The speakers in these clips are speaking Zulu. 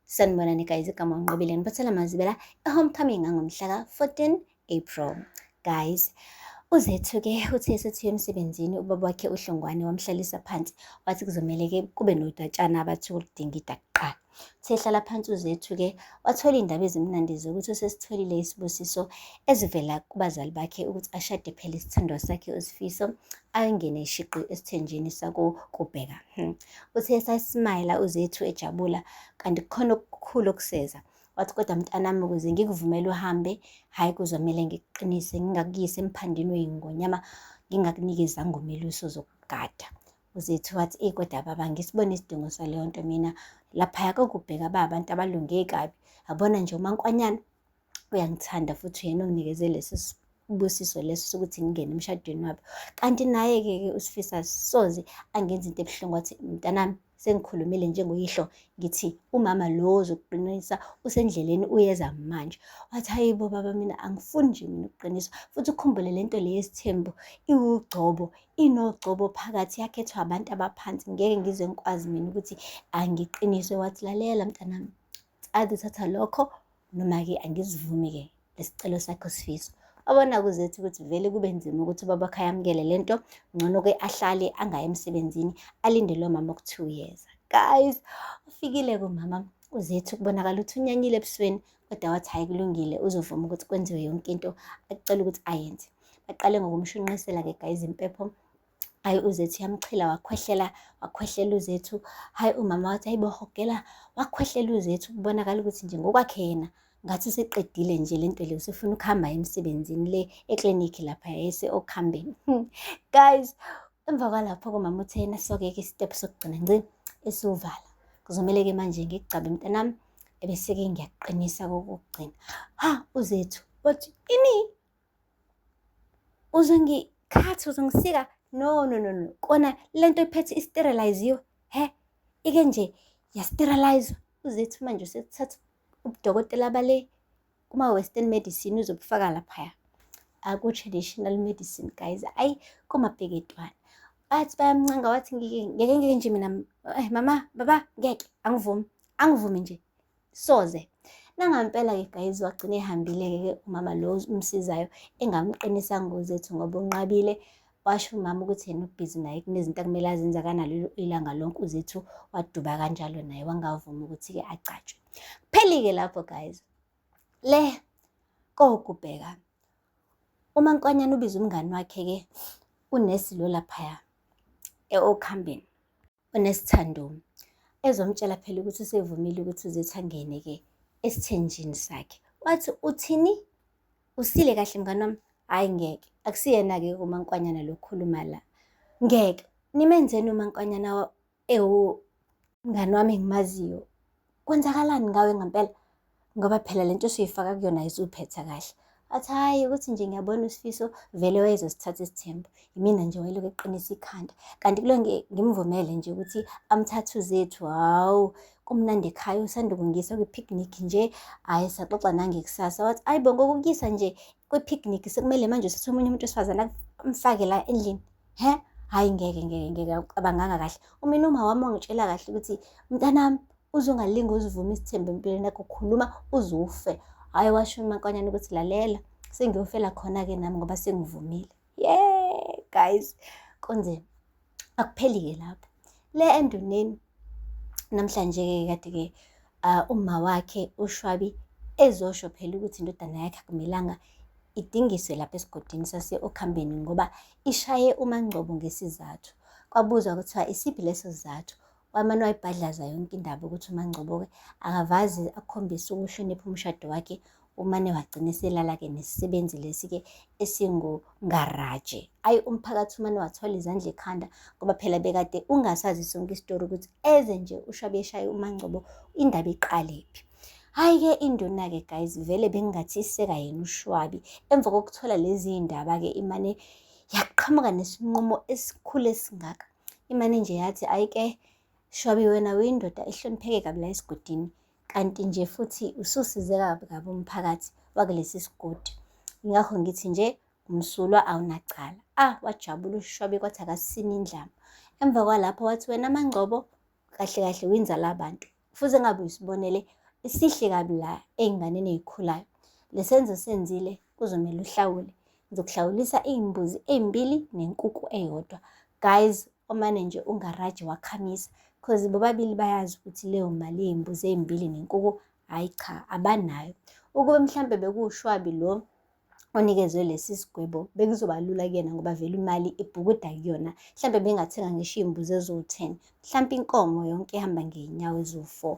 Sanibonani guys, igama unqobile ngiphathela amazibela e-homecoming ngomhla ka-14 April. Guys, uZethu-ke uthe esethiya emsebenzini ubaba wakhe uHlongwane wamhlalisa phansi, wathi kuzomele-ke kube nodatshana abathi uludinga idaka kuqala. Uthe ehlala phansi uZethu-ke wathola iy'ndaba ezimnandi zokuthi usesitholile isibusiso ezivela kubazali bakhe ukuthi ashade phela isithandwa sakhe uSifiso angene ishiqi esithenjini sakoKubheka. Uthe esasmayila uZethu ejabula kanti kukhona okukhulu okuseza. Wathi kodwa mntanami, ukuze ngikuvumele uhambe, hhayi kuzomele ngikuqinise, ngingakuyise emphandeni wey'ngonyama, ngingakunikezanga umelusi ozokugada. uZethu wathi kodwa baba, ngisibone isidingo saleyo nto mina. Laphaya kokubheka abantu abalunge kabi, yabona nje uMankwanyana uyangithanda futhi uyena onginikeze lesi sibusiso leso sokuthi ngingene emshadweni wabo. Kanti naye-ke uSifiso soze angenza into ebuhlungu. Wathi mntanami, sengikhulumile njengoyihlo ngithi umama lo ozokuqinisa usendleleni, uyeza manje. Wathi hayibo baba, mina angifuni nje mina ukuqiniswa, futhi ukhumbule le nto le yesithembu iwugcobo, inogcobo phakathi, yakhethwa abantu abaphansi, ngeke ngize ngikwazi mina ukuthi angiqiniswe. Wathi lalela mntanami, thatha lokho noma-ke angizivumi-ke lesicelo sakho Sifiso. Wabona kuZethu ukuthi vele kube nzima ukuthi ubaba wakhe ayamukele le nto, ngcono-ke ahlale angayi emsebenzini alinde lo mama okuthiwa uyeza. Guys, ufikile kumama uZethu kubonakala ukuthi unyanyile ebusweni, kodwa wathi hhayi kulungile, uzovuma ukuthi kwenziwe yonke into acela ukuthi ayenze. Baqale ngokumshunqisela-ke guys impepho. Hayi uZethu yamchila, wakhwehlela uZethu. Hayi umama wathi hayi bohogela, wakhwehlela uZethu. Kubonakala ukuthi nje ngokwakhe yena ngathi useqedile nje le nto le, usefuna ukuhamba emsebenzini le eklinikhi lapha yese okuhambeni. Guys, emva kwalapho kumama uthe yena soke-ke isitepu sokugcina ngci esiwuvala, kuzomele-ke manje ngikucabe mntanami, ebese-ke ngiyaqinisa kokugcina. uZethu wathi ini, uzongikhatha, uzongisika? No, kona le nto iphethe isteriliziwe, ike nje yasterilizwa. uZethu manje usethatha ubudokotela bale kuma-western medicine uzobufaka laphaya, aku-traditional medicine guys, ayi kumabheketwana. Athi bayamncanga, wathi ngeke nje mina mama, baba, ngeke, angivumi nje, soze. Nangampela-ke guys, wagcina ehambile-ke umama lo umsizayo engamqinisanga uZethu ngoba unqabile. Washo umama ukuthi yena ubhizi naye, kunezinto akumele azenza kanalelo ilanga lonke. uZethu waduba kanjalo naye, wangavuma ukuthi-ke agcatshwe. Kupheli-ke lapho guys, le koKubheka uMankwanyana ubiza umngani wakhe-ke unesi lo laphaya okuhambeni, uNesithando, ezomtshela phela ukuthi usevumile ukuthi uZethu angene-ke esithenjini sakhe. Wathi uthini, usile kahle mngani wami? Hhayi ngeke, akusiyena-ke uMankwanyana lo khuluma la, ngeke. Nimenzeni uMankwanyana mngani wami engimaziyo? Kwenzakalani ngawe ngampela? Ngoba phela le nto usuyifaka kuyona ayizuphetha kahle. Athi hhayi ukuthi nje ngiyabona uSifiso vele wayezosithatha isithembu, yimina nje wayeloku eqinisa ikhanda, kanti kulo ngimvumele nje ukuthi amthathe uZethu. Hawu kumnandi ekhaya, usanda ukungisa kwi-picnic nje, hhayi saxoxa nangekusasa. Wathi hayi bo, ngokukuyisa nje kwi-picnic sekumele manje usithathe omunye umuntu wesifazane amfake la endlini, hhayi ngeke awucabanganga kahle. Umina uma wami wangitshela kahle ukuthi mntanami, uzungalinga uzivuma isithembu empilweni yakho, khuluma uzufe. Hhayi washo uMankwanyana ukuthi lalela, sengiyofela khona-ke nami ngoba sengivumile. Guys, kunzima. Akupheli-ke lapho le enduneni namhlanje-ke, kade-ke uma wakhe uShwabi ezosho phela ukuthi indodana yakhe akumelanga idingiswe lapha esigodini sase-Okhambeni ngoba ishaye uMaNgcobo ngesizathu. Kwabuzwa kuthiwa isiphi leso sizathu, wamane wayibhadlaza yonke indaba ukuthi uMaNgcobo-ke akavazi akhombise ukuhlonipha umshado wakhe. Umane wagcina eselala-ke nesisebenzi lesi-ke esingungaraje. Ayi umphakathi umane wathwala izandla ekhanda ngoba phela bekade ungasazi sonke isitori ukuthi eze nje uShwabi eshaye uMaNgcobo, indaba iqalephi. Hhayi-ke induna-ke guys, vele bengingathi iseka yena uShwabi. Emva kokuthola lezi ndaba-ke imane yaqhamuka nesinqumo esikhulu esingaka. Imane nje yathi ayi-ke Shwabi, wena uyindoda ehlonipheke kabi la esigodini, kanti nje futhi ususizeka kabi umphakathi wakulesi sigodi. Ingakho ngithi nje umsulwa awunacala. Wajabula uShwabi kwathi akasini indlama. Emva kwalapho wathi wena MaNgcobo, kahle kahle winzala abantu, futhi engabe usibonele sihle kabi la ey'nganeni ey'khulayo. Le senzo senzile kuzomele uhlawule. Ngizokuhlawulisa iy'mbuzi ey'mbili nenkukhu eyodwa. Guys, omane nje ungaraji wakhamisa because bobabili bayazi ukuthi leyo mali yey'mbuzi ey'mbili nenkukhu hhayi cha, abanayo. Ukube mhlampe bekuwushwabi lo onikezwe lesi sigwebo, bekuzoba lula kuyena ngoba vele imali ibhukuda kuyona. Mhlampe bengathenga ngisho iy'mbuzi eziwu-10, mhlampe inkomo yonke ihamba ngey'nyawo eziwu-4.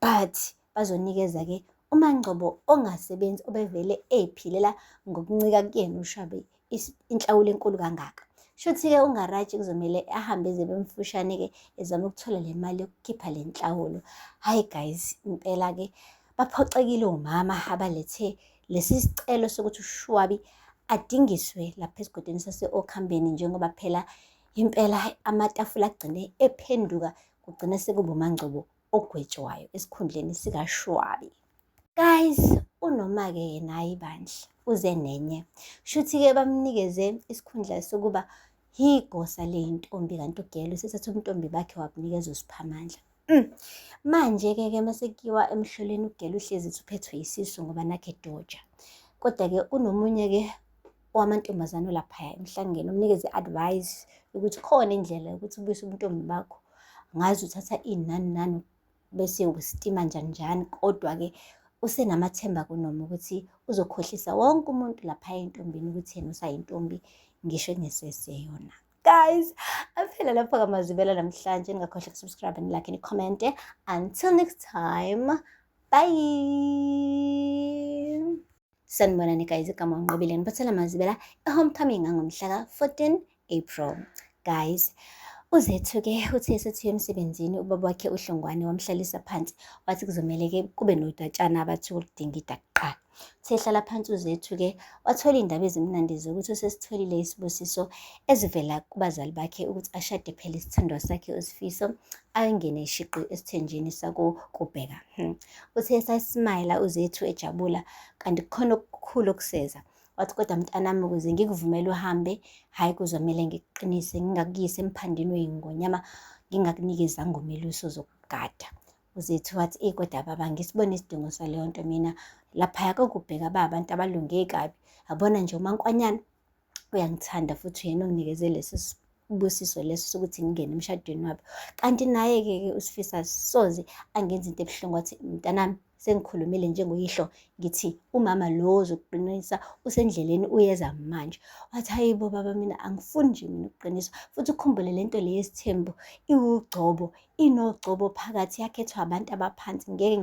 But bazonikeza-ke uMaNgcobo ongasebenzi obevele ey'philela ngokuncika kuyena ushwabe inhlawulo enkulu kangaka. Shuthi-ke ungaraji kuzomele ahambe eze bemfushane-ke ezama ukuthola le mali yokukhipha le nhlawulo. Hhayi guys, impela-ke baphoxekile omama abalethe lesi sicelo sokuthi ushwabi adingiswe lapha esigodini sase-Okhambeni, njengoba phela impela amatafula agcine ephenduka, kugcine sekuba uMaNgcobo ogwetshwayo esikhundleni sikashwabi. Guys, uNoma-ke yena hayi bandla uze nenye. Shuthi-ke bamnikeze isikhundla sokuba yigosa ley'ntombi, kanti uGelo usethathe ubuntombi bakhe wabunikeza uSiphamandla. Manje-ke masekuyiwa emhloleni uGelo uhlezi uphethwe yisisu ngoba nakhe edoja. Kodwa-ke unomunye-ke wamantombazane olaphaya emhlangeni umnikeze i-advice yokuthi khona indlela yokuthi ubuyise ubuntombi bakho. Ngazi uthatha inani bese ustima njani, kodwa-ke usenamathemba kuNoma ukuthi uzokhohlisa wonke umuntu lapha ey'ntombini ukuthi yena usayintombi, ngisho engeseseyona. Guys, aphela lapho ngamazwibela namhlanje. Ningakhohlwa ukusubscribe, like, ni-comment. Until next time, bye. Sanibonani guys, igama uNqobile ngiphathela amazwibela e-homecoming ngomhla ka-14 April. Guys, uZethu-ke uthe esethiya emsebenzini ubaba wakhe uHlongwane wamhlalisa phansi, wathi kuzomele-ke kube nodatshana abathi uludinga idaka kuqala. Uthe ehlala phansi uZethu-ke wathola iy'ndaba ezimnandi zokuthi usesitholile isibusiso ezivela kubazali bakhe ukuthi ashade phela isithandwa sakhe uSifiso angene ishiqu esithenjini sakoKubheka. Uthe esasmayila uZethu ejabula, kanti kukhona okukhulu okuseza. Wathi kodwa mntanami, ukuze ngikuvumele uhambe, hhayi kuzomele ngikuqinise, ngingakuyise emphandeni wey'ngonyama, ngingakunikezanga umelusi zokugada. uZethu wathi kodwa baba, ngisibone isidingo saleyo nto mina. Laphaya koKubheka abantu abalunge kabi, abona nje uMankwanyana uyangithanda futhi uyena onginikeze lesi sibusiso leso sokuthi ngingene emshadweni wabo. Kanti naye-ke uSifiso soze angenza into ebuhlungu. Wathi mntanami, sengikhulumile njengoyihlo, ngithi umama lo ozokuqinisa usendleleni uyeza manje. Wathi hayi bo baba, mina angifuni nje mina ukuqiniswa, futhi ukhumbule le nto le yesithembu iwugcobo, inogcobo phakathi, yakhethwa abantu abaphansi, ngeke